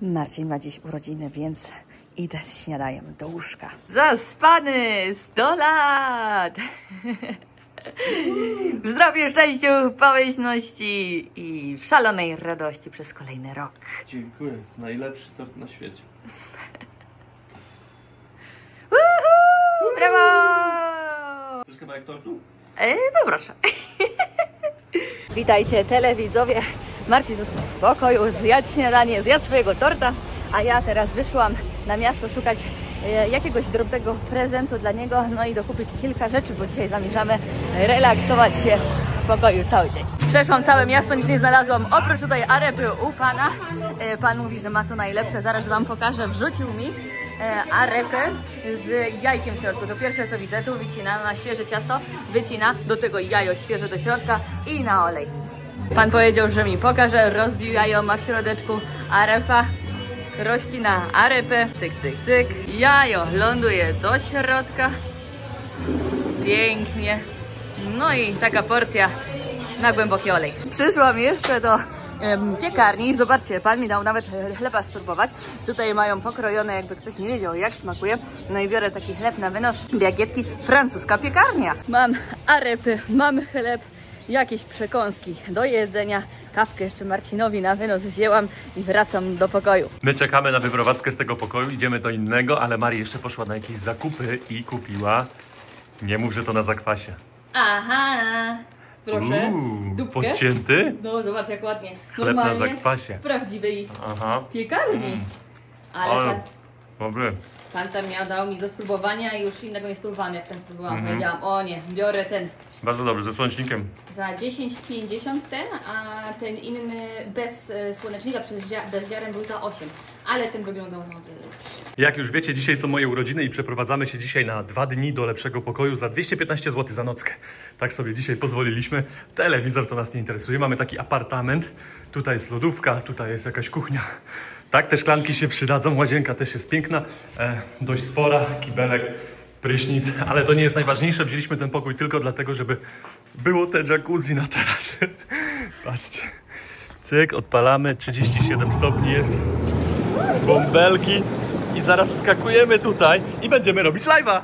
Marcin ma dziś urodziny, więc idę z śniadaniem do łóżka. Zaspany 100 lat! W zdrowiu, szczęściu, pomyślności i w szalonej radości przez kolejny rok. Dziękuję. Najlepszy tort na świecie. Brawo! Chcesz kawałek tortu? No proszę. Witajcie telewidzowie. Marcin został w pokoju, zjadł śniadanie, zjadł swojego torta, a ja teraz wyszłam na miasto szukać jakiegoś drobnego prezentu dla niego, no i dokupić kilka rzeczy, bo dzisiaj zamierzamy relaksować się w pokoju cały dzień. Przeszłam całe miasto, nic nie znalazłam, oprócz tutaj arepy u pana. Pan mówi, że ma to najlepsze, zaraz wam pokażę. Wrzucił mi arepę z jajkiem w środku. To pierwsze co widzę, tu wycina na świeże ciasto, wycina do tego jajo świeże do środka i na olej. Pan powiedział, że mi pokaże, rozbił jajo, ma w środeczku arepa, rozcina arepę, cyk, cyk, cyk. Jajo ląduje do środka, pięknie. No i taka porcja na głęboki olej. Przyszłam jeszcze do piekarni. Zobaczcie, pan mi dał nawet chleba spróbować. Tutaj mają pokrojone, jakby ktoś nie wiedział jak smakuje. No i biorę taki chleb na wynos. Bagietki, francuska piekarnia. Mam arepy, mam chleb, jakieś przekąski do jedzenia. Kawkę jeszcze Marcinowi na wynos wzięłam i wracam do pokoju. My czekamy na wyprowadzkę z tego pokoju, idziemy do innego, ale Maria jeszcze poszła na jakieś zakupy i kupiła. Nie mów, że to na zakwasie. Aha, proszę. Dupkę. Podcięty? No zobacz jak ładnie. Chleb na zakwasie. W prawdziwej Aha. piekarni. Ale dobry. pan tam dał mi do spróbowania i już innego nie spróbowałam. Jak ten spróbowałam, powiedziałam, o nie, biorę ten. Bardzo dobry, ze słonecznikiem. Za 10,50 ten, a ten inny bez słonecznika, bez ziaren był za 8. Ale ten wyglądał na wiele lepszy. Jak już wiecie, dzisiaj są moje urodziny i przeprowadzamy się dzisiaj na 2 dni do lepszego pokoju za 215 zł za nockę. Tak sobie dzisiaj pozwoliliśmy. Telewizor to nas nie interesuje. Mamy taki apartament. Tutaj jest lodówka, tutaj jest jakaś kuchnia. Tak, te szklanki się przydadzą. Łazienka też jest piękna. Dość spora, kibelek, prysznic. Ale to nie jest najważniejsze. Wzięliśmy ten pokój tylko dlatego, żeby było te jacuzzi na tarasie. Patrzcie. Cyk, odpalamy. 37 stopni jest. Bąbelki. I zaraz skakujemy tutaj i będziemy robić live'a.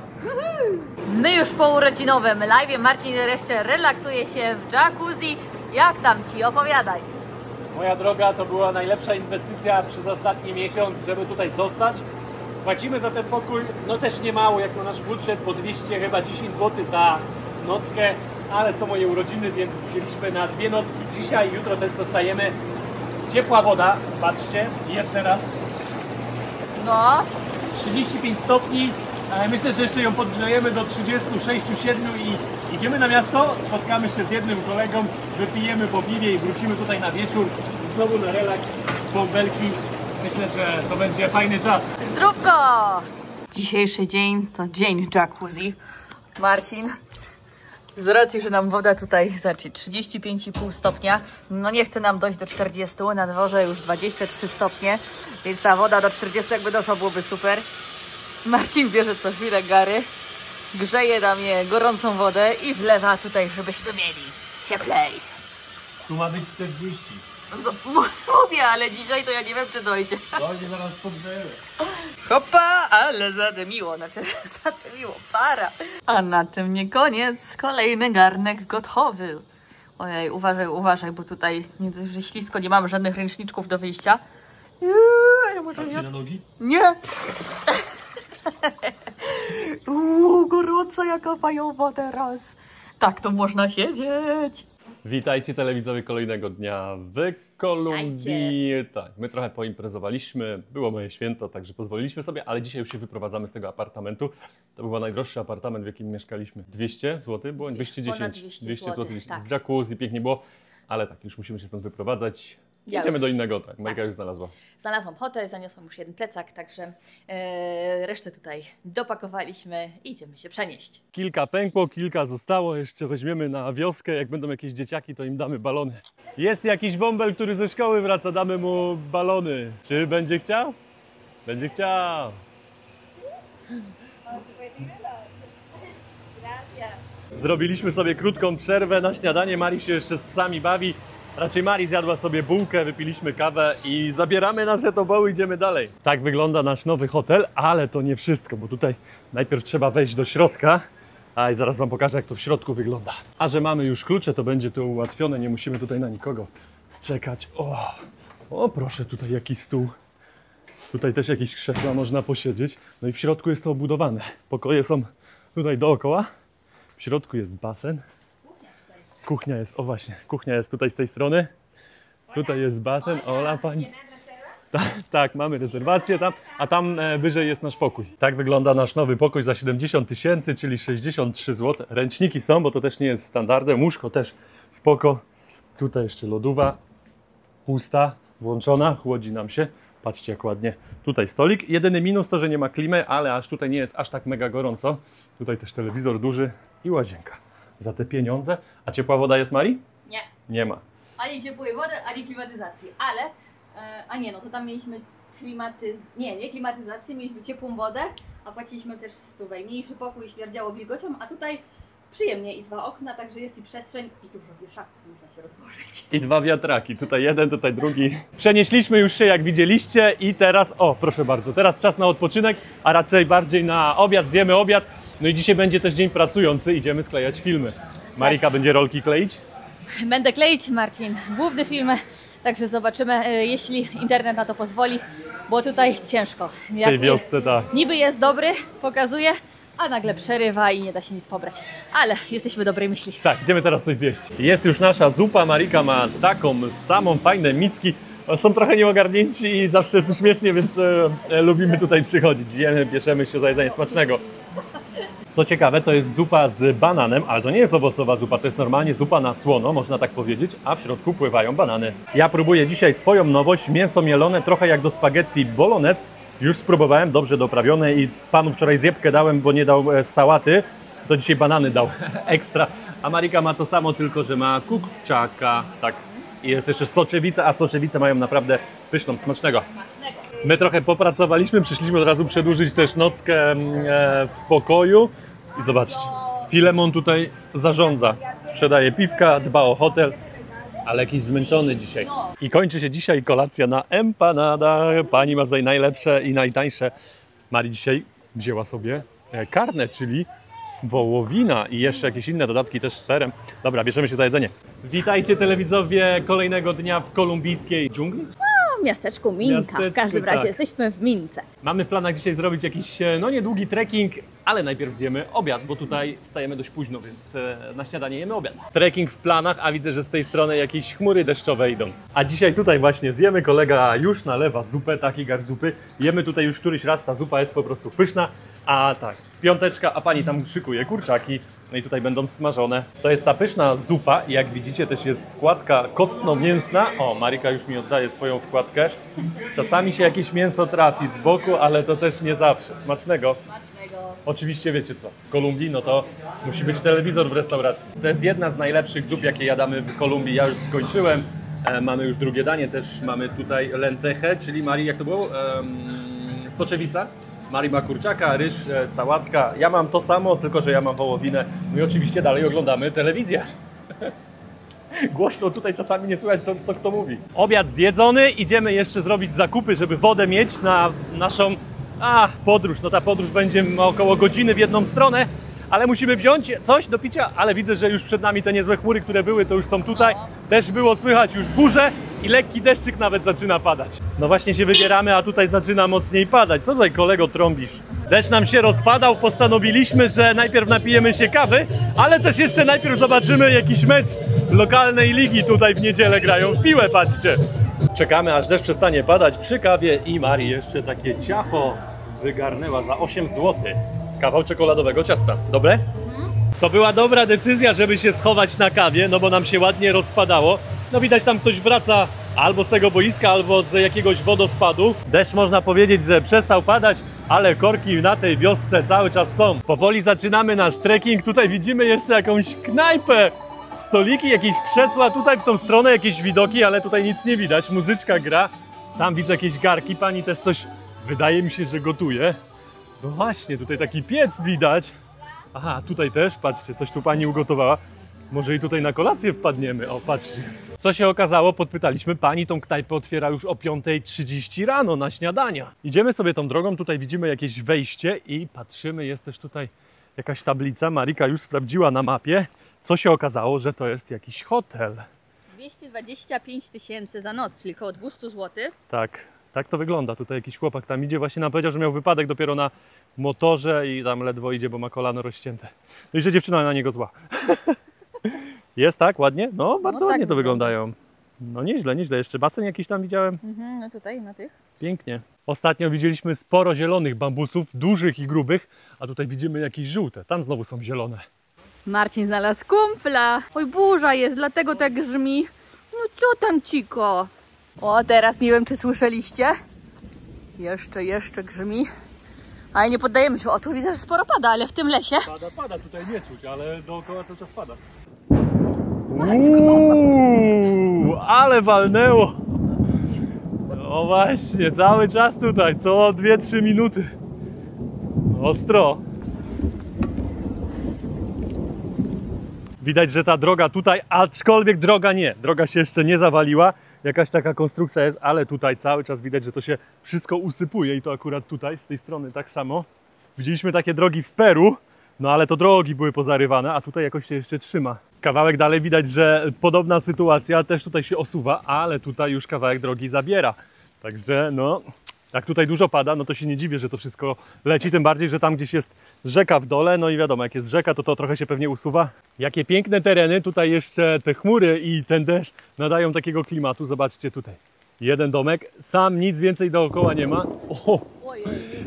My już po urodzinowym live'ie. Marcin jeszcze relaksuje się w jacuzzi. Jak tam ci? Opowiadaj. Moja droga, to była najlepsza inwestycja przez ostatni miesiąc, żeby tutaj zostać. Płacimy za ten pokój, no też nie mało, jak na nasz budżet, po 200 chyba 10 zł za nockę, ale są moje urodziny, więc wzięliśmy na 2 nocki dzisiaj, jutro też zostajemy. Ciepła woda, patrzcie, jest teraz No. 35 stopni, ale myślę, że jeszcze ją podgrzejemy do 36-7 i idziemy na miasto, spotkamy się z jednym kolegą, wypijemy po piwie i wrócimy tutaj na wieczór, znowu na relaks, bąbelki. Myślę, że to będzie fajny czas. Zdrówko! Dzisiejszy dzień to dzień jacuzzi. Marcin, z racji, że nam woda tutaj znaczy 35,5 stopnia, no nie chce nam dojść do 40, na dworze już 23 stopnie, więc ta woda do 40 jakby doszła, byłoby super. Marcin bierze co chwilę gary, grzeje na mnie gorącą wodę i wlewa tutaj, żebyśmy mieli cieplej. Tu ma być 40. No, mówię, ale dzisiaj to ja nie wiem, czy dojdzie. Dojdzie, zaraz podgrzejemy. Hopa, ale zadymiło, znaczy zadymiło, para. A na tym nie koniec, kolejny garnek gotowy. Ojej, uważaj, uważaj, bo tutaj nie dość, że ślisko, nie mamy żadnych ręczniczków do wyjścia. Ja muszę na nogi? Nie! Gorąco jaka fajowa teraz. Tak to można siedzieć. Witajcie telewidzowie kolejnego dnia w Kolumbii. Tak, my trochę poimprezowaliśmy, było moje święto, także pozwoliliśmy sobie, ale dzisiaj już się wyprowadzamy z tego apartamentu. To był najdroższy apartament, w jakim mieszkaliśmy. 200 zł było? 210. Ponad 200 zł, tak. Z jacuzzi, pięknie było, ale tak, już musimy się stąd wyprowadzać. Idziemy do innego, tak. Marika już znalazła. Znalazłam hotel, zaniosłam już jeden plecak, także resztę tutaj dopakowaliśmy i idziemy się przenieść. Kilka pękło, kilka zostało, jeszcze weźmiemy na wioskę, jak będą jakieś dzieciaki, to im damy balony. Jest jakiś bąbel, który ze szkoły wraca, damy mu balony. Czy będzie chciał? Będzie chciał. Zrobiliśmy sobie krótką przerwę na śniadanie, Mari się jeszcze z psami bawi. Raczej Mari zjadła sobie bułkę, wypiliśmy kawę i zabieramy nasze toboły, idziemy dalej. Tak wygląda nasz nowy hotel, ale to nie wszystko, bo tutaj najpierw trzeba wejść do środka, a i zaraz wam pokażę, jak to w środku wygląda. A że mamy już klucze, to będzie to ułatwione, nie musimy tutaj na nikogo czekać. O proszę, tutaj jakiś stół. Tutaj też jakieś krzesła można posiedzieć. No i w środku jest to obudowane. Pokoje są tutaj dookoła. W środku jest basen. Kuchnia jest, o właśnie, kuchnia jest tutaj z tej strony. Tutaj jest basen. Ola, pani. Tak, mamy rezerwację tam, a tam wyżej jest nasz pokój. Tak wygląda nasz nowy pokój za 70 000, czyli 63 zł. Ręczniki są, bo to też nie jest standardem. Łóżko też spoko. Tutaj jeszcze lodówa, pusta, włączona, chłodzi nam się. Patrzcie, jak ładnie. Tutaj stolik. Jedyny minus to, że nie ma klimy, ale aż tutaj nie jest aż tak mega gorąco. Tutaj też telewizor duży i łazienka. Za te pieniądze. A ciepła woda jest, Mari? Nie. Nie ma. Ani ciepłej wody, ani klimatyzacji. Ale, to tam mieliśmy nie klimatyzację, mieliśmy ciepłą wodę, a płaciliśmy też 100. Mniejszy pokój, śmierdziało wilgocią, a tutaj przyjemnie i 2 okna, także jest i przestrzeń i dużo wieszaków, można się rozłożyć. I 2 wiatraki, tutaj jeden, tutaj drugi. Przenieśliśmy już się, jak widzieliście, i teraz, proszę bardzo, teraz czas na odpoczynek, a raczej bardziej na obiad, zjemy obiad. No i dzisiaj będzie też dzień pracujący, idziemy sklejać filmy. Marika będzie rolki kleić? Będę kleić, Marcin, główny film, także zobaczymy, jeśli internet na to pozwoli, bo tutaj ciężko. W tej wiosce, tak. Niby jest dobry, pokazuje, a nagle przerywa i nie da się nic pobrać. Ale jesteśmy dobrej myśli. Tak, idziemy teraz coś zjeść. Jest już nasza zupa, Marika ma taką samą, fajne miski. Są trochę nieogarnięci i zawsze jest śmiesznie, więc lubimy tutaj przychodzić. Jemy, bierzemy się za jedzenie smacznego. Co ciekawe, to jest zupa z bananem, ale to nie jest owocowa zupa, to jest normalnie zupa na słono, można tak powiedzieć, a w środku pływają banany. Ja próbuję dzisiaj swoją nowość, mięso mielone, trochę jak do spaghetti bolognese. Już spróbowałem, dobrze doprawione i panu wczoraj zjebkę dałem, bo nie dał sałaty, to dzisiaj banany dał ekstra. A Marika ma to samo, tylko że ma kurczaka, tak. I jest jeszcze soczewica, a soczewice mają naprawdę pyszną, smacznego. My trochę popracowaliśmy, przyszliśmy od razu przedłużyć też nockę w pokoju. I zobaczcie, Filemon tutaj zarządza, sprzedaje piwka, dba o hotel, ale jakiś zmęczony dzisiaj. I kończy się dzisiaj kolacja na empanada. Pani ma tutaj najlepsze i najtańsze. Mari dzisiaj wzięła sobie carne, czyli wołowina i jeszcze jakieś inne dodatki też z serem. Dobra, bierzemy się za jedzenie. Witajcie telewidzowie kolejnego dnia w kolumbijskiej dżungli. W miasteczku Minka, w każdym razie jesteśmy w Mince. Mamy w planach dzisiaj zrobić jakiś, niedługi trekking, ale najpierw zjemy obiad, bo tutaj wstajemy dość późno, więc na śniadanie jemy obiad. Trekking w planach, a widzę, że z tej strony jakieś chmury deszczowe idą. A dzisiaj tutaj właśnie zjemy, kolega już nalewa zupę, taki gar zupy. Jemy tutaj już któryś raz, ta zupa jest po prostu pyszna. A tak, piąteczka, a pani tam szykuje kurczaki, no i tutaj będą smażone. To jest ta pyszna zupa i jak widzicie też jest wkładka kostno-mięsna. O, Marika już mi oddaje swoją wkładkę. Czasami się jakieś mięso trafi z boku, ale to też nie zawsze. Smacznego. Smacznego. Oczywiście wiecie co, w Kolumbii no to musi być telewizor w restauracji. To jest jedna z najlepszych zup, jakie jadamy w Kolumbii. Ja już skończyłem. Mamy już drugie danie, też mamy tutaj lentechę, czyli Marii, jak to było? Soczewica. Mari ma kurczaka, ryż, sałatka. Ja mam to samo, tylko że ja mam wołowinę. No i oczywiście dalej oglądamy telewizję. Głośno tutaj czasami nie słychać, co kto mówi. Obiad zjedzony, idziemy jeszcze zrobić zakupy, żeby wodę mieć na naszą podróż. No ta podróż będzie około godziny w jedną stronę, ale musimy wziąć coś do picia, ale widzę, że już przed nami te niezłe chmury, które były, to już są tutaj. Też było słychać już burze i lekki deszczyk nawet zaczyna padać. No właśnie się wybieramy, a tutaj zaczyna mocniej padać. Co tutaj, kolego, trąbisz? Deszcz nam się rozpadał, postanowiliśmy, że najpierw napijemy się kawy, ale też jeszcze najpierw zobaczymy jakiś mecz lokalnej ligi. Tutaj w niedzielę grają w piłę, patrzcie. Czekamy, aż deszcz przestanie padać przy kawie i Mari jeszcze takie ciacho wygarnęła za 8 zł. Kawał czekoladowego ciasta. Dobre? To była dobra decyzja, żeby się schować na kawie, no bo nam się ładnie rozpadało. No widać, tam ktoś wraca albo z tego boiska, albo z jakiegoś wodospadu. Deszcz, można powiedzieć, że przestał padać, ale korki na tej wiosce cały czas są. Powoli zaczynamy nasz trekking. Tutaj widzimy jeszcze jakąś knajpę. Stoliki, jakieś krzesła, tutaj w tą stronę jakieś widoki, ale tutaj nic nie widać. Muzyczka gra. Tam widzę jakieś garki, pani też coś, wydaje mi się, że gotuje. No właśnie, tutaj taki piec widać. Aha, tutaj też, patrzcie, coś tu pani ugotowała. Może i tutaj na kolację wpadniemy. O, patrzcie. Co się okazało? Podpytaliśmy, pani tą knajpę otwiera już o 5:30 rano na śniadania. Idziemy sobie tą drogą, tutaj widzimy jakieś wejście i patrzymy, jest też tutaj jakaś tablica. Marika już sprawdziła na mapie. Co się okazało, że to jest jakiś hotel. 225 000 za noc, czyli około 200 zł. Tak to wygląda. Tutaj jakiś chłopak tam idzie, właśnie nam powiedział, że miał wypadek dopiero na motorze i tam ledwo idzie, bo ma kolano rozcięte. No i że dziewczyna na niego zła. Jest tak, ładnie? No, bardzo tak ładnie to wygląda. wyglądają. No nieźle. Jeszcze basen jakiś tam widziałem. No tutaj, na tych. Pięknie. Ostatnio widzieliśmy sporo zielonych bambusów, dużych i grubych, a tutaj widzimy jakieś żółte. Tam znowu są zielone. Marcin znalazł kumpla. Oj, burza jest, dlatego tak grzmi. No co tam, Ciko? O, teraz nie wiem, czy słyszeliście. Jeszcze grzmi. Ale nie poddajemy się. O, tu widzę, że sporo pada, ale w tym lesie. Pada, tutaj nie czuć, ale dookoła cały czas pada. Ale walnęło. No właśnie, cały czas tutaj, co 2-3 minuty. Ostro. Widać, że ta droga tutaj, aczkolwiek droga się jeszcze nie zawaliła. Jakaś taka konstrukcja jest, ale tutaj cały czas widać, że to się wszystko usypuje i to akurat tutaj, z tej strony tak samo. Widzieliśmy takie drogi w Peru, no ale to drogi były pozarywane, a tutaj jakoś się jeszcze trzyma. Kawałek dalej widać, że podobna sytuacja też tutaj się osuwa, ale tutaj już kawałek drogi zabiera. Także no, jak tutaj dużo pada, no to się nie dziwię, że to wszystko leci, tym bardziej, że tam gdzieś jest rzeka w dole, no i wiadomo, jak jest rzeka, to trochę się pewnie usuwa. Jakie piękne tereny, tutaj jeszcze te chmury i ten deszcz nadają takiego klimatu, zobaczcie tutaj. Jeden domek, sam nic więcej dookoła nie ma.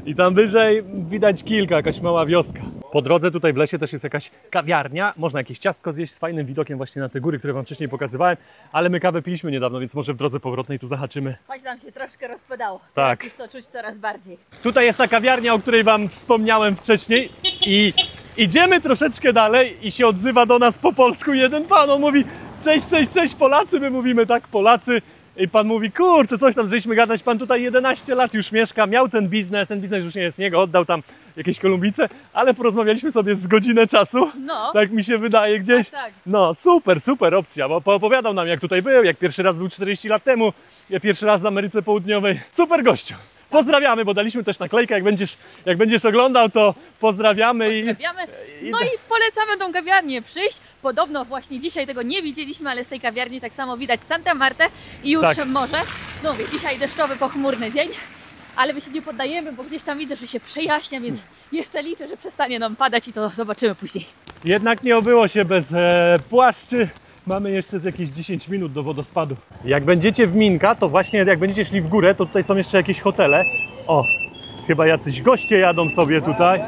I tam wyżej widać kilka, jakaś mała wioska. Po drodze tutaj w lesie też jest jakaś kawiarnia, można jakieś ciastko zjeść z fajnym widokiem właśnie na te góry, które wam wcześniej pokazywałem, ale my kawę piliśmy niedawno, więc może w drodze powrotnej tu zahaczymy. Choć nam się troszkę rozpadało. Tak. Teraz już to czuć coraz bardziej. Tutaj jest ta kawiarnia, o której wam wspomniałem wcześniej i idziemy troszeczkę dalej i się odzywa do nas po polsku jeden pan, on mówi cześć Polacy, my mówimy tak Polacy. I pan mówi, kurczę, coś tam żeśmy gadać, pan tutaj 11 lat już mieszka, miał ten biznes już nie jest niego, oddał tam jakieś Kolumbice, ale porozmawialiśmy sobie z godzinę czasu, No. tak mi się wydaje gdzieś. Tak. No super opcja, bo poopowiadał nam jak tutaj był, jak pierwszy raz był 40 lat temu, jak pierwszy raz w Ameryce Południowej. Super gościu. Pozdrawiamy, bo daliśmy też naklejkę, jak będziesz oglądał, to pozdrawiamy. No i polecamy tą kawiarnię przyjść. Podobno właśnie dzisiaj tego nie widzieliśmy, ale z tej kawiarni tak samo widać Santa Martę i już morze. No mówię, dzisiaj deszczowy, pochmurny dzień, ale my się nie poddajemy, bo gdzieś tam widzę, że się przejaśnia, więc jeszcze liczę, że przestanie nam padać i to zobaczymy później. Jednak nie obyło się bez płaszczy. Mamy jeszcze z jakieś 10 minut do wodospadu. Jak będziecie w Minka, to właśnie jak będziecie szli w górę, to tutaj są jeszcze jakieś hotele. O, chyba jacyś goście jadą sobie tutaj.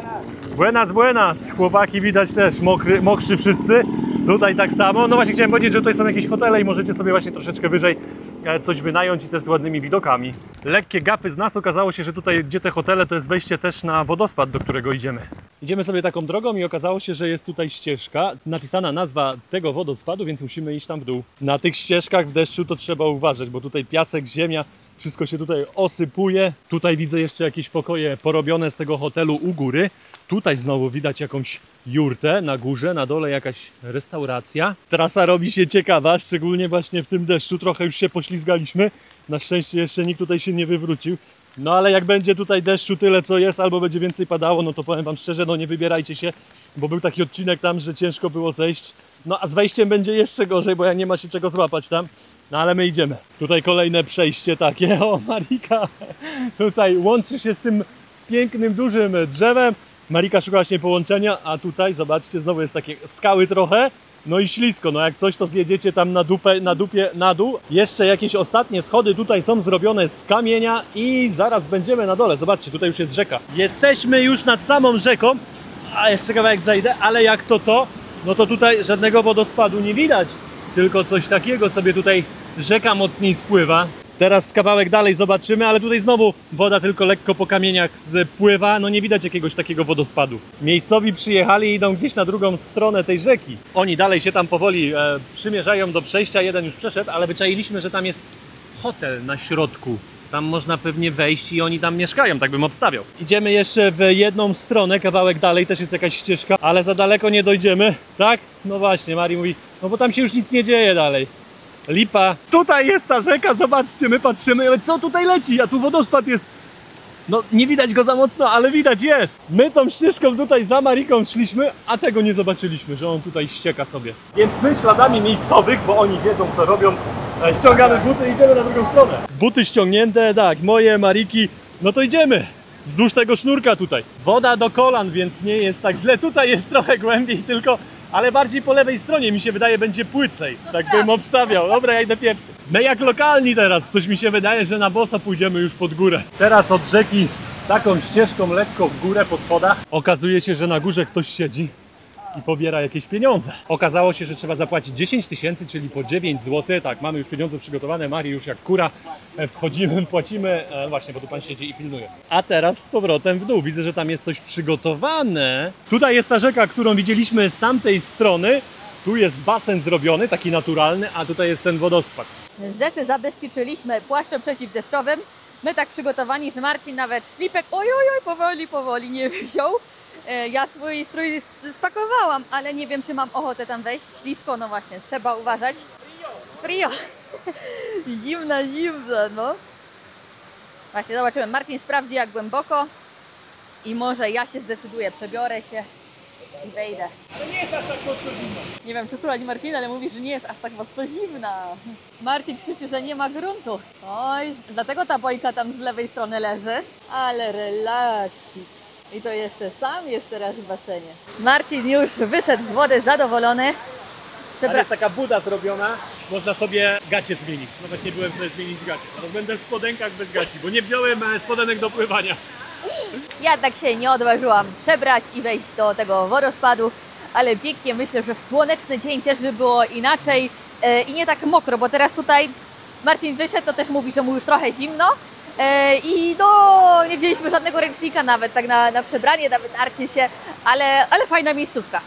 Buenas, chłopaki widać też mokrzy wszyscy. Tutaj tak samo. No właśnie chciałem powiedzieć, że tutaj są jakieś hotele i możecie sobie właśnie troszeczkę wyżej coś wynająć i też z ładnymi widokami. Lekkie gapy z nas, okazało się, że tutaj gdzie te hotele to jest wejście też na wodospad, do którego idziemy. Idziemy sobie taką drogą i okazało się, że jest tutaj ścieżka, napisana nazwa tego wodospadu, więc musimy iść tam w dół. Na tych ścieżkach w deszczu to trzeba uważać, bo tutaj piasek, ziemia, wszystko się tutaj osypuje. Tutaj widzę jeszcze jakieś pokoje porobione z tego hotelu u góry. Tutaj znowu widać jakąś jurtę na górze, na dole jakaś restauracja. Trasa robi się ciekawa, szczególnie właśnie w tym deszczu. Trochę już się poślizgaliśmy. Na szczęście jeszcze nikt tutaj się nie wywrócił. No ale jak będzie tutaj deszczu tyle co jest, albo będzie więcej padało, no to powiem wam szczerze, no nie wybierajcie się, bo był taki odcinek tam, że ciężko było zejść. No a z wejściem będzie jeszcze gorzej, bo jak nie ma się czego złapać tam. No ale my idziemy. Tutaj kolejne przejście takie. O, Marika tutaj łączy się z tym pięknym, dużym drzewem. Marika szuka właśnie połączenia, a tutaj zobaczcie, znowu jest takie skały trochę. No i ślisko, no jak coś to zjedziecie tam na dół. Jeszcze jakieś ostatnie schody tutaj są zrobione z kamienia i zaraz będziemy na dole. Zobaczcie, tutaj już jest rzeka. Jesteśmy już nad samą rzeką, a jeszcze kawałek zejdę, ale jak to, no to tutaj żadnego wodospadu nie widać. Tylko coś takiego sobie tutaj rzeka mocniej spływa. Teraz kawałek dalej zobaczymy, ale tutaj znowu woda tylko lekko po kamieniach spływa, no nie widać jakiegoś takiego wodospadu. Miejscowi przyjechali i idą gdzieś na drugą stronę tej rzeki. Oni dalej się tam powoli przymierzają do przejścia, jeden już przeszedł, ale wyczailiśmy, że tam jest hotel na środku. Tam można pewnie wejść i oni tam mieszkają, tak bym obstawiał. Idziemy jeszcze w jedną stronę, kawałek dalej, też jest jakaś ścieżka, ale za daleko nie dojdziemy, tak? No właśnie, Mari mówi, no bo tam się już nic nie dzieje dalej. lipa. Tutaj jest ta rzeka, zobaczcie, my patrzymy, ale co tutaj leci? A tu wodospad jest. No nie widać go za mocno, ale widać jest. My tą ścieżką tutaj za Mariką szliśmy, a tego nie zobaczyliśmy, że on tutaj ścieka sobie. Więc my śladami miejscowych, bo oni wiedzą co robią, ściągamy buty i idziemy na drugą stronę. Buty ściągnięte, tak, moje, Mariki, no to idziemy. Wzdłuż tego sznurka tutaj. Woda do kolan, więc nie jest tak źle. Tutaj jest trochę głębiej tylko, ale bardziej po lewej stronie mi się wydaje będzie płycej. No tak bym obstawiał. Dobra, ja idę pierwszy. My jak lokalni teraz, coś mi się wydaje, że na boso pójdziemy już pod górę. Teraz od rzeki taką ścieżką lekko w górę po schodach. Okazuje się, że na górze ktoś siedzi i pobiera jakieś pieniądze. Okazało się, że trzeba zapłacić 10 000, czyli po 9 zł. Tak, mamy już pieniądze przygotowane, Mari już jak kura. Wchodzimy, płacimy, właśnie, bo tu pan siedzi i pilnuje. A teraz z powrotem w dół. Widzę, że tam jest coś przygotowane. Tutaj jest ta rzeka, którą widzieliśmy z tamtej strony. Tu jest basen zrobiony, taki naturalny, a tutaj jest ten wodospad. Rzeczy zabezpieczyliśmy płaszczem przeciwdeszczowym. My tak przygotowani, że Marcin nawet slipek, oj, powoli nie wziął. Ja swój strój spakowałam, ale nie wiem, czy mam ochotę tam wejść. Ślisko, no właśnie, trzeba uważać. Frio! Zimna, no. Właśnie, zobaczymy. Marcin sprawdzi, jak głęboko. I może ja się zdecyduję, przebiorę się i wejdę. Ale nie jest aż tak mocno zimno. Nie wiem, czy słuchać Marcina, ale mówi, że nie jest aż tak mocno zimna. Marcin krzyczy, że nie ma gruntu. Oj, dlatego ta bojka tam z lewej strony leży. Ale relaksik. I to jeszcze sam jest teraz w basenie. Marcin już wyszedł z wody zadowolony. Ale jest taka buda zrobiona, można sobie gacie zmienić. Nawet nie byłem sobie zmienić gacie. No będę w spodenkach bez gaci, bo nie wziąłem spodenek do pływania. Ja tak się nie odważyłam przebrać i wejść do tego wodospadu, ale pięknie, myślę, że w słoneczny dzień też by było inaczej i nie tak mokro, bo teraz tutaj Marcin wyszedł, to też mówi, że mu już trochę zimno. I nie wzięliśmy żadnego ręcznika nawet tak na przebranie, na wytarcie się, ale fajna miejscówka.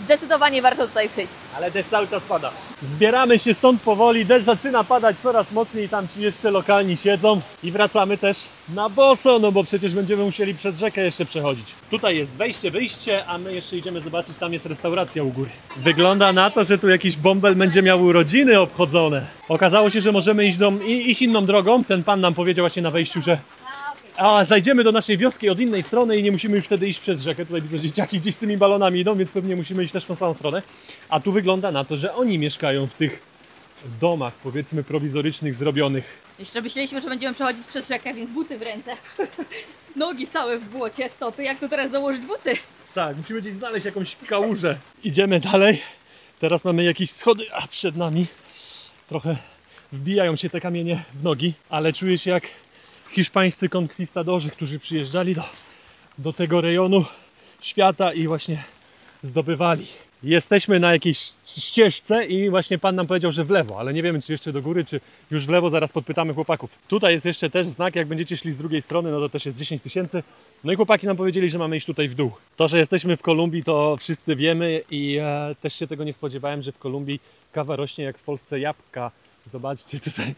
Zdecydowanie warto tutaj przyjść. Ale deszcz cały czas pada. Zbieramy się stąd powoli, deszcz zaczyna padać coraz mocniej, tam ci jeszcze lokalni siedzą. I wracamy też na boso, no bo przecież będziemy musieli przez rzekę jeszcze przechodzić. Tutaj jest wejście, wyjście, a my jeszcze idziemy zobaczyć, tam jest restauracja u góry. Wygląda na to, że tu jakiś bąbel będzie miał urodziny obchodzone. Okazało się, że możemy iść inną drogą. Ten pan nam powiedział właśnie na wejściu, że zajdziemy do naszej wioski od innej strony i nie musimy już wtedy iść przez rzekę. Tutaj widzę, że dzieciaki gdzieś z tymi balonami idą, więc pewnie musimy iść też w tą samą stronę. A tu wygląda na to, że oni mieszkają w tych domach, powiedzmy, prowizorycznych, zrobionych. Jeszcze myśleliśmy, że będziemy przechodzić przez rzekę, więc buty w ręce. Nogi całe w błocie, stopy. Jak tu teraz założyć buty? Tak, musimy gdzieś znaleźć jakąś kałużę. Idziemy dalej. Teraz mamy jakieś schody, a przed nami trochę wbijają się te kamienie w nogi, ale czuję się jak hiszpańscy konkwistadorzy, którzy przyjeżdżali do tego rejonu świata i właśnie zdobywali. Jesteśmy na jakiejś ścieżce i właśnie pan nam powiedział, że w lewo, ale nie wiemy, czy jeszcze do góry, czy już w lewo, zaraz podpytamy chłopaków. Tutaj jest jeszcze też znak, jak będziecie szli z drugiej strony, no to też jest 10 000. No i chłopaki nam powiedzieli, że mamy iść tutaj w dół. To, że jesteśmy w Kolumbii, to wszyscy wiemy i też się tego nie spodziewałem, że w Kolumbii kawa rośnie jak w Polsce jabłka. Zobaczcie, tutaj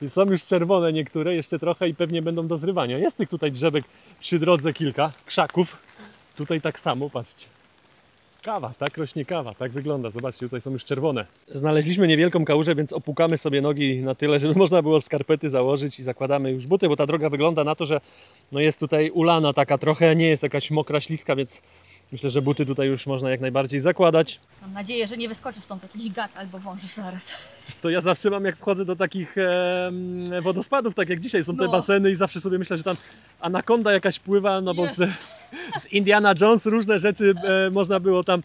są już czerwone niektóre, jeszcze trochę i pewnie będą do zrywania. Jest tych tutaj drzewek przy drodze kilka, krzaków. Tutaj tak samo, patrzcie. Kawa, tak rośnie kawa, tak wygląda. Zobaczcie, tutaj są już czerwone. Znaleźliśmy niewielką kałużę, więc opłukamy sobie nogi na tyle, żeby można było skarpety założyć i zakładamy już buty, bo ta droga wygląda na to, że no jest tutaj ulana taka trochę, nie jest jakaś mokra, śliska, więc myślę, że buty tutaj już można jak najbardziej zakładać. Mam nadzieję, że nie wyskoczy stąd jakiś gad albo wąż zaraz. To ja zawsze mam, jak wchodzę do takich wodospadów, tak jak dzisiaj są te baseny i zawsze sobie myślę, że tam anakonda jakaś pływa, no bo z Indiana Jones różne rzeczy można było tam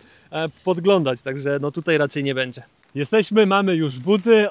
podglądać, także no tutaj raczej nie będzie. Jesteśmy, mamy już buty,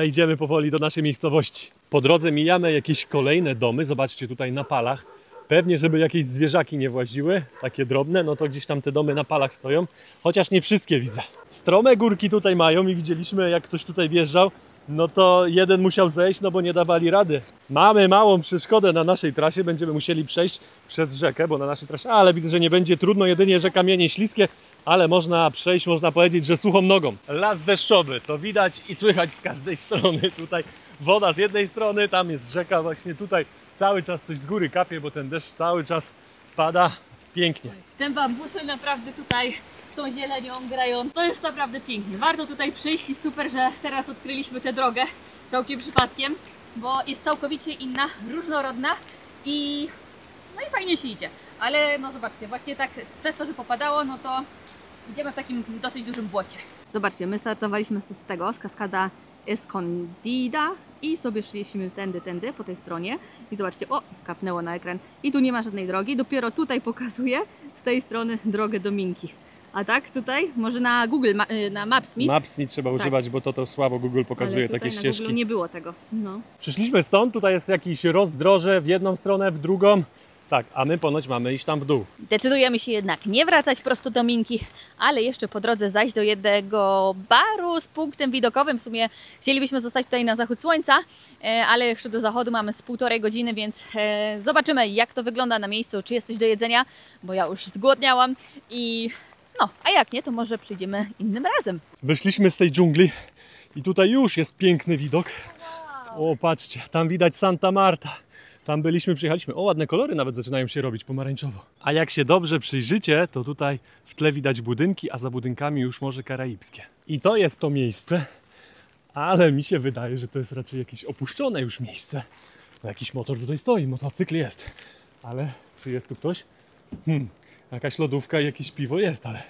idziemy powoli do naszej miejscowości. Po drodze mijamy jakieś kolejne domy, zobaczcie tutaj na palach. Pewnie, żeby jakieś zwierzaki nie właziły, takie drobne, no to gdzieś tam te domy na palach stoją, chociaż nie wszystkie widzę. Strome górki tutaj mają i widzieliśmy, jak ktoś tutaj wjeżdżał, no to jeden musiał zejść, no bo nie dawali rady. Mamy małą przeszkodę na naszej trasie, będziemy musieli przejść przez rzekę, bo na naszej trasie, ale widzę, że nie będzie trudno, jedynie, że kamienie śliskie, ale można przejść, można powiedzieć, że suchą nogą. Las deszczowy, to widać i słychać z każdej strony. Tutaj woda z jednej strony, tam jest rzeka, właśnie tutaj cały czas coś z góry kapie, bo ten deszcz cały czas pada. Pięknie. Te bambusy naprawdę tutaj z tą zielenią grają. To jest naprawdę pięknie. Warto tutaj przyjść i super, że teraz odkryliśmy tę drogę całkiem przypadkiem, bo jest całkowicie inna, różnorodna i no i fajnie się idzie. Ale no zobaczcie, właśnie tak przez to, że popadało, no to idziemy w takim dosyć dużym błocie. Zobaczcie, my startowaliśmy z kaskada Escondida i sobie szliśmy tędy po tej stronie i zobaczcie, o, kapnęło na ekran i tu nie ma żadnej drogi, dopiero tutaj pokazuje z tej strony drogę do Minki. A tak tutaj, może na Google, na Maps.me. Maps.me trzeba używać, bo to słabo Google pokazuje takie ścieżki. Na Google nie było tego. No. Przyszliśmy stąd, tutaj jest jakiś rozdroże w jedną stronę, w drugą. Tak, a my ponoć mamy iść tam w dół. Decydujemy się jednak nie wracać prosto do Minki, ale jeszcze po drodze zajść do jednego baru z punktem widokowym. W sumie chcielibyśmy zostać tutaj na zachód słońca, ale jeszcze do zachodu mamy z 1,5 godziny, więc zobaczymy, jak to wygląda na miejscu, czy jest coś do jedzenia, bo ja już zgłodniałam i no, a jak nie, to może przyjdziemy innym razem. Wyszliśmy z tej dżungli i tutaj już jest piękny widok. O, patrzcie, tam widać Santa Marta. Tam byliśmy, przyjechaliśmy. O, ładne kolory nawet zaczynają się robić pomarańczowo. A jak się dobrze przyjrzycie, to tutaj w tle widać budynki, a za budynkami już Morze Karaibskie. I to jest to miejsce, ale mi się wydaje, że to jest raczej jakieś opuszczone już miejsce. No, jakiś motor tutaj stoi, motocykl jest. Ale czy jest tu ktoś? Jakaś lodówka i jakieś piwo jest, ale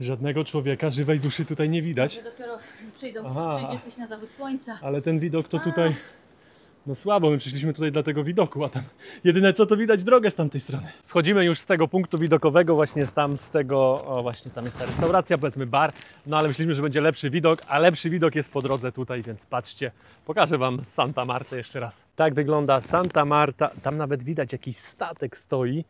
żadnego człowieka, żywej duszy tutaj nie widać. Dopiero przyjdzie ktoś na zachód słońca. Ale ten widok to tutaj... No słabo, my przyszliśmy tutaj dla tego widoku, a tam jedyne co to widać drogę z tamtej strony. Schodzimy już z tego punktu widokowego, właśnie z tego, o właśnie tam jest ta restauracja, powiedzmy bar, no ale myśleliśmy, że będzie lepszy widok, a lepszy widok jest po drodze tutaj, więc patrzcie, pokażę Wam Santa Martę jeszcze raz. Tak wygląda Santa Marta, tam nawet widać jakiś statek stoi,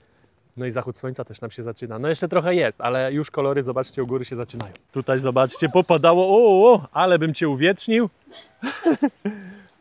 no i zachód słońca też nam się zaczyna. No jeszcze trochę jest, ale już kolory, zobaczcie, u góry się zaczynają. Tutaj zobaczcie, popadało, ale bym Cię uwiecznił.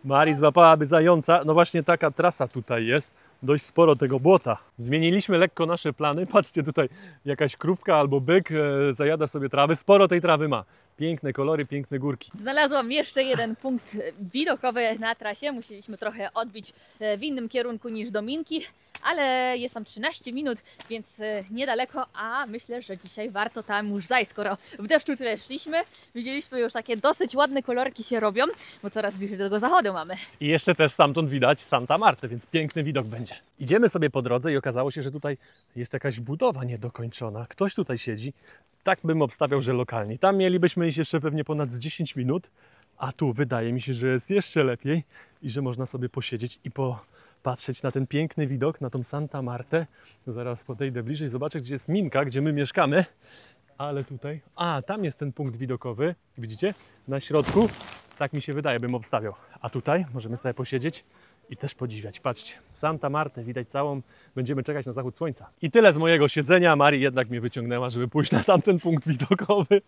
Mari złapałaby zająca. No właśnie taka trasa tutaj jest. Dość sporo tego błota. Zmieniliśmy lekko nasze plany. Patrzcie, tutaj jakaś krówka albo byk zajada sobie trawy. Sporo tej trawy ma. Piękne kolory, piękne górki. Znalazłam jeszcze jeden punkt widokowy na trasie. Musieliśmy trochę odbić w innym kierunku niż do Minki, ale jest tam 13 minut, więc niedaleko, a myślę, że dzisiaj warto tam już zajść, skoro w deszczu tyle szliśmy. Widzieliśmy już takie dosyć ładne kolorki się robią, bo coraz bliżej do tego zachodu mamy. I jeszcze też stamtąd widać Santa Martę, więc piękny widok będzie. Idziemy sobie po drodze i okazało się, że tutaj jest jakaś budowa niedokończona. Ktoś tutaj siedzi. Tak bym obstawiał, że lokalni. Tam mielibyśmy iść jeszcze pewnie ponad z 10 minut, a tu wydaje mi się, że jest jeszcze lepiej i że można sobie posiedzieć i popatrzeć na ten piękny widok, na tą Santa Martę. Zaraz podejdę bliżej, zobaczę, gdzie jest Minka, gdzie my mieszkamy. Ale tutaj, tam jest ten punkt widokowy, widzicie? Na środku, tak mi się wydaje, bym obstawiał. A tutaj możemy sobie posiedzieć i też podziwiać. Patrzcie, Santa Martę widać całą, będziemy czekać na zachód słońca. I tyle z mojego siedzenia. Mari jednak mnie wyciągnęła, żeby pójść na tamten punkt widokowy.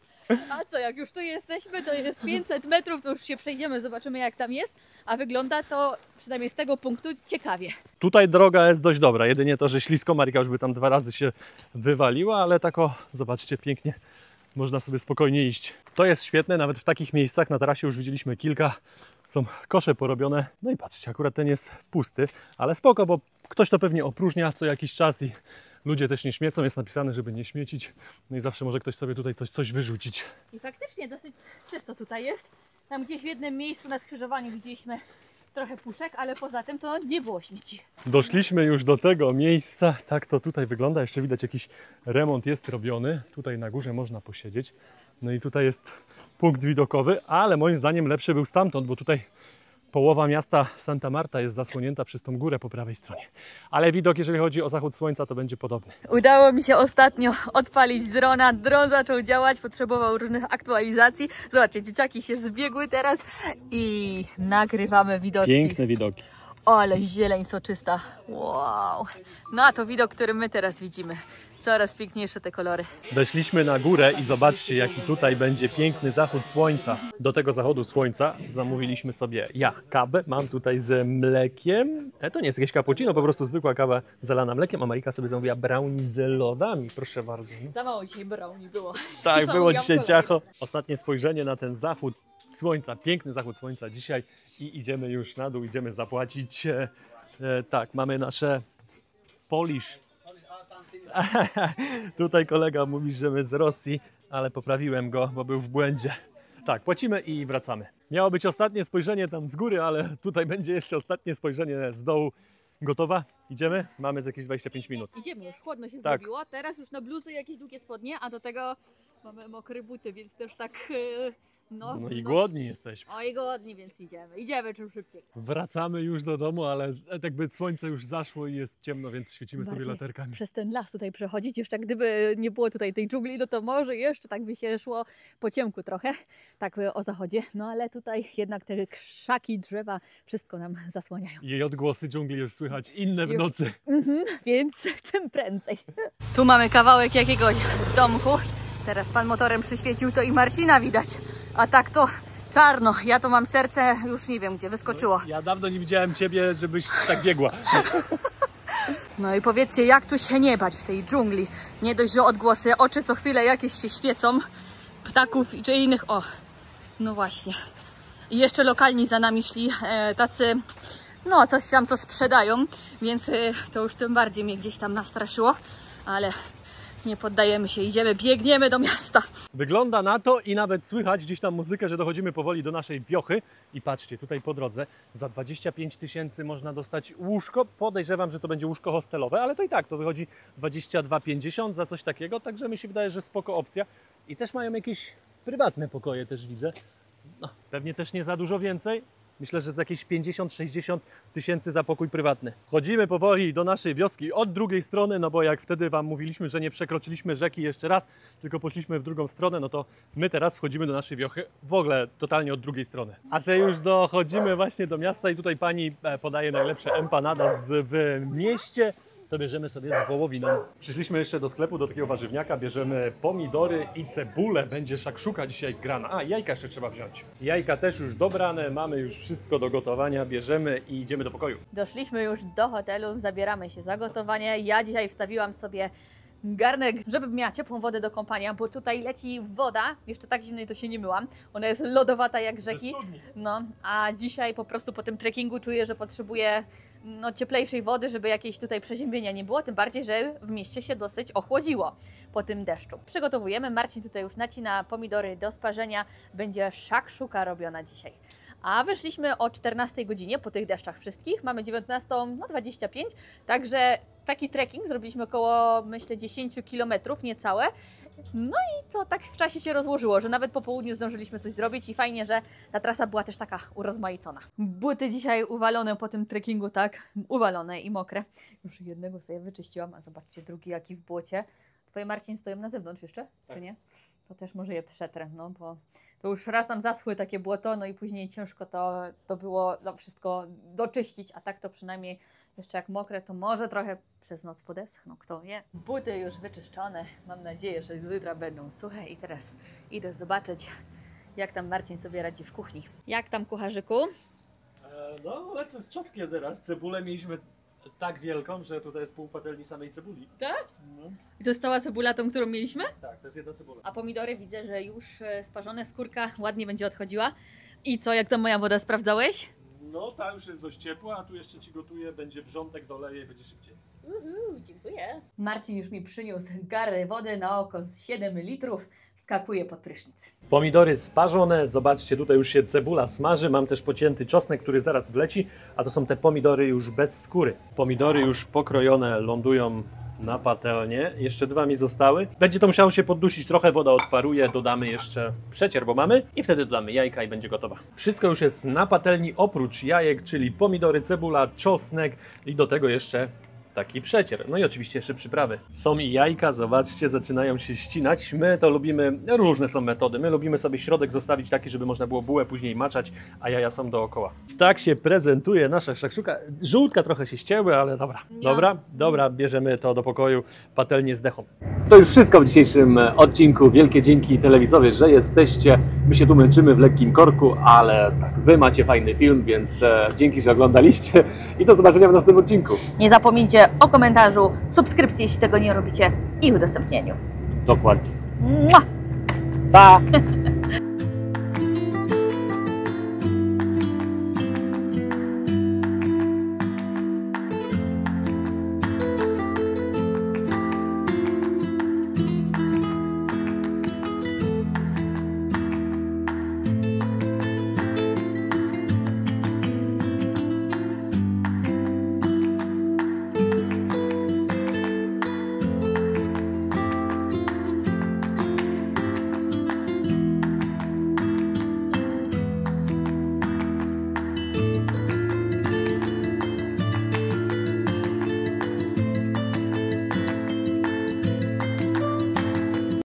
A co, jak już tu jesteśmy, to jest 500 metrów, to już się przejdziemy, zobaczymy jak tam jest. A wygląda to, przynajmniej z tego punktu, ciekawie. Tutaj droga jest dość dobra, jedynie to, że ślisko. Marika już by tam 2 razy się wywaliła, ale tak zobaczcie, pięknie można sobie spokojnie iść. To jest świetne, nawet w takich miejscach, na tarasie już widzieliśmy kilka. Są kosze porobione, no i patrzcie, akurat ten jest pusty, ale spoko, bo ktoś to pewnie opróżnia co jakiś czas i ludzie też nie śmiecą, jest napisane, żeby nie śmiecić, no i zawsze może ktoś sobie tutaj coś wyrzucić. I faktycznie dosyć czysto tutaj jest. Tam gdzieś w jednym miejscu na skrzyżowaniu widzieliśmy trochę puszek, ale poza tym to nie było śmieci. Doszliśmy już do tego miejsca, tak to tutaj wygląda, jeszcze widać jakiś remont jest robiony, tutaj na górze można posiedzieć, no i tutaj jest punkt widokowy, ale moim zdaniem lepszy był stamtąd, bo tutaj połowa miasta Santa Marta jest zasłonięta przez tą górę po prawej stronie. Ale widok, jeżeli chodzi o zachód słońca, to będzie podobny. Udało mi się ostatnio odpalić drona. Dron zaczął działać, potrzebował różnych aktualizacji. Zobaczcie, dzieciaki się zbiegły teraz i nagrywamy widoki. Piękne widoki. O, ale zieleń soczysta. Wow. No a to widok, który my teraz widzimy. Coraz piękniejsze te kolory. Weszliśmy na górę i zobaczcie, jaki tutaj będzie piękny zachód słońca. Do tego zachodu słońca zamówiliśmy sobie kawę. Mam tutaj z mlekiem. To nie jest jakieś cappuccino, po prostu zwykła kawa zalana mlekiem. A Marika sobie zamówiła brownie z lodami, proszę bardzo. Za mało dzisiaj brownie było. Tak, było dzisiaj ciacho. Ostatnie spojrzenie na ten zachód słońca, piękny zachód słońca dzisiaj i idziemy już na dół, idziemy zapłacić. Tak, mamy nasze Polish Tutaj kolega mówi, że my z Rosji, ale poprawiłem go, bo był w błędzie. Tak, płacimy i wracamy. Miało być ostatnie spojrzenie tam z góry, ale tutaj będzie jeszcze ostatnie spojrzenie z dołu. Gotowa? Idziemy? Mamy z jakieś 25 minut. Idziemy, już chłodno się Tak. zrobiło. Teraz już na bluzy jakieś długie spodnie, a do tego mamy mokre buty, więc też tak No i głodni jesteśmy. Oj, głodni, więc idziemy. Idziemy czym szybciej. Wracamy już do domu, ale jakby słońce już zaszło i jest ciemno, więc świecimy sobie Bardziej latarkami. Przez ten las tutaj przechodzić, jeszcze gdyby nie było tutaj tej dżungli, no to może jeszcze tak by się szło po ciemku trochę, tak o zachodzie. No ale tutaj jednak te krzaki, drzewa, wszystko nam zasłaniają. Jej odgłosy dżungli już słychać inne w nocy. Więc czym prędzej. Tu mamy kawałek jakiegoś domku. Teraz pan motorem przyświecił, to i Marcina widać. A tak to czarno. Ja to mam serce, już nie wiem gdzie, wyskoczyło. Ja dawno nie widziałem ciebie, żebyś tak biegła. No i powiedzcie, jak tu się nie bać w tej dżungli. Nie dość, że odgłosy, oczy co chwilę jakieś się świecą. Ptaków czy innych. O, no właśnie. I jeszcze lokalni za nami szli, tacy, no coś tam co sprzedają. Więc to już tym bardziej mnie gdzieś tam nastraszyło. Ale nie poddajemy się, idziemy, biegniemy do miasta. Wygląda na to i nawet słychać gdzieś tam muzykę, że dochodzimy powoli do naszej wiochy. I patrzcie, tutaj po drodze za 25 000 można dostać łóżko. Podejrzewam, że to będzie łóżko hostelowe, ale to i tak to wychodzi 22,50 za coś takiego. Także mi się wydaje, że spoko opcja. I też mają jakieś prywatne pokoje, też widzę. No, pewnie też nie za dużo więcej. Myślę, że za jakieś 50-60 tysięcy za pokój prywatny. Wchodzimy powoli do naszej wioski od drugiej strony, no bo jak wtedy Wam mówiliśmy, że nie przekroczyliśmy rzeki jeszcze raz, tylko poszliśmy w drugą stronę, no to my teraz wchodzimy do naszej wiochy w ogóle totalnie od drugiej strony. A że już dochodzimy właśnie do miasta i tutaj pani podaje najlepsze empanadas w mieście, to bierzemy sobie z wołowiną. Przyszliśmy jeszcze do sklepu, do takiego warzywniaka, bierzemy pomidory i cebulę. Będzie szakszuka dzisiaj grana. A, jajka jeszcze trzeba wziąć. Jajka też już dobrane, mamy już wszystko do gotowania, bierzemy i idziemy do pokoju. Doszliśmy już do hotelu, zabieramy się za gotowanie. Ja dzisiaj wstawiłam sobie garnek, żebym miała ciepłą wodę do kąpania, bo tutaj leci woda, jeszcze tak zimnej to się nie myłam. Ona jest lodowata jak rzeki. No, a dzisiaj po prostu po tym trekkingu czuję, że potrzebuję cieplejszej wody, żeby jakieś tutaj przeziębienia nie było, tym bardziej, że w mieście się dosyć ochłodziło po tym deszczu. Przygotowujemy, Marcin tutaj już nacina pomidory do sparzenia, będzie szakszuka robiona dzisiaj. A wyszliśmy o 14 godzinie po tych deszczach wszystkich, mamy 19:25, także taki trekking zrobiliśmy około, myślę, 10 km, niecałe. No i to tak w czasie się rozłożyło, że nawet po południu zdążyliśmy coś zrobić i fajnie, że ta trasa była też taka urozmaicona. Buty dzisiaj uwalone po tym trekkingu, tak, uwalone i mokre. Już jednego sobie wyczyściłam, a zobaczcie, drugi jaki w błocie. Twoje, Marcin, stoją na zewnątrz jeszcze, tak, czy nie? To też może je przetrę, no bo to już raz nam zaschły takie błoto, no i później ciężko to było wszystko doczyścić, a tak to przynajmniej jeszcze jak mokre, to może trochę przez noc podeschną, kto wie. Buty już wyczyszczone, mam nadzieję, że jutra będą suche i teraz idę zobaczyć, jak tam Marcin sobie radzi w kuchni. Jak tam, kucharzyku? No, lecę z czosnkiem teraz. Cebulę mieliśmy tak wielką, że tutaj jest pół patelni samej cebuli. Tak? No. I to jest cała cebula, tą, którą mieliśmy? Tak, to jest jedna cebula. A pomidory widzę, że już sparzone, skórka ładnie będzie odchodziła. I co, jak tam moja woda, sprawdzałeś? No, ta już jest dość ciepła, a tu jeszcze Ci gotuję, będzie wrzątek, doleję i będzie szybciej. Dziękuję. Marcin już mi przyniósł garę wody na oko z 7 litrów. Wskakuje pod prysznic. Pomidory sparzone, zobaczcie, tutaj już się cebula smaży, mam też pocięty czosnek, który zaraz wleci, a to są te pomidory już bez skóry. Pomidory już pokrojone lądują na patelnię, jeszcze dwa mi zostały. Będzie to musiało się poddusić, trochę woda odparuje, dodamy jeszcze przecier, bo mamy i wtedy dodamy jajka i będzie gotowa. Wszystko już jest na patelni oprócz jajek, czyli pomidory, cebula, czosnek i do tego jeszcze taki przecier. No i oczywiście jeszcze przyprawy. Są i jajka, zobaczcie, zaczynają się ścinać. My to lubimy, różne są metody. My lubimy sobie środek zostawić taki, żeby można było bułę później maczać, a jaja są dookoła. Tak się prezentuje nasza szakszuka. Żółtka trochę się ścięły, ale dobra. Dobra, bierzemy to do pokoju, patelnię z dechą. To już wszystko w dzisiejszym odcinku. Wielkie dzięki telewidzowie, że jesteście. My się tu męczymy w lekkim korku, ale tak, wy macie fajny film, więc dzięki, że oglądaliście i do zobaczenia w następnym odcinku. Nie zapomnijcie o komentarzu, subskrypcji, jeśli tego nie robicie, i udostępnieniu. Dokładnie. Mua! Pa!